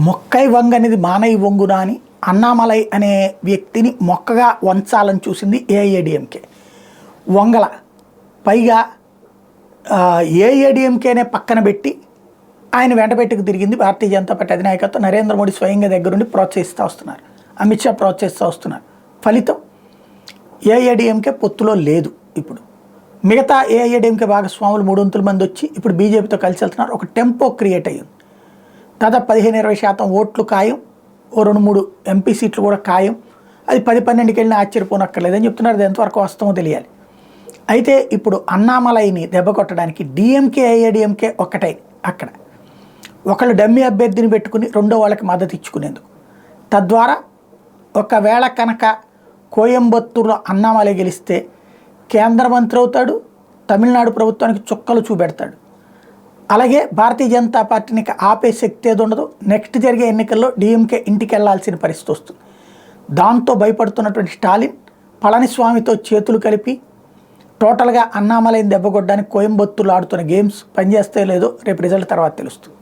మొక్కై వంగనిది మానై వంగునా అని అన్నామలై అనే వ్యక్తిని మొక్కగా వంచాలని చూసింది ఏఐఏడిఎంకే. వంగల పైగా ఏఐఏడిఎంకేనే పక్కన పెట్టి ఆయన వెంటబెట్టుకు తిరిగింది భారతీయ జనతా పార్టీ అధినాయకత్వం. నరేంద్ర మోడీ స్వయంగా దగ్గరుండి ప్రోత్సహిస్తూ వస్తున్నారు, అమిత్ షా ప్రోత్సహిస్తూ వస్తున్నారు. ఫలితం ఏఐఏడిఎంకే పొత్తులో లేదు. ఇప్పుడు మిగతా ఏఐఏడిఎంకే భాగస్వాములు 300 మంది వచ్చి ఇప్పుడు బీజేపీతో కలిసి వెళ్తున్నారు. ఒక టెంపో క్రియేట్ అయ్యింది. దాదాపు 15-20% ఓట్లు ఖాయం, ఓ 2-3 ఎంపీ సీట్లు కూడా ఖాయం. అది 10-12కి వెళ్ళినా ఆశ్చర్యపోనక్కర్లేదని చెప్తున్నారు. అది ఎంతవరకు వాస్తవం తెలియాలి. అయితే ఇప్పుడు అన్నామలైని దెబ్బ కొట్టడానికి డిఎంకే ఏఐఏడిఎంకే ఒక్కటే అక్కడ ఒకళ్ళు డమ్మీ అభ్యర్థిని పెట్టుకుని రెండో వాళ్ళకి మద్దతు ఇచ్చుకునేందుకు. తద్వారా ఒకవేళ కనుక కోయంబత్తూరులో అన్నామలై గెలిస్తే కేంద్ర మంత్రి అవుతాడు, తమిళనాడు ప్రభుత్వానికి చుక్కలు చూపెడతాడు. అలాగే భారతీయ జనతా పార్టీని ఆపే శక్తి ఏది ఉండదు. నెక్స్ట్ జరిగే ఎన్నికల్లో డిఎంకే ఇంటికి వెళ్లాల్సిన పరిస్థితి వస్తుంది. దాంతో భయపడుతున్నటువంటి స్టాలిన్ పళనిస్వామితో చేతులు కలిపి టోటల్గా అన్నామలైని దెబ్బకొట్టడానికి కోయంబత్తూరులో ఆడుతున్న గేమ్స్ పనిచేస్తే లేదో రేపు రిజల్ట్ తర్వాత తెలుస్తుంది.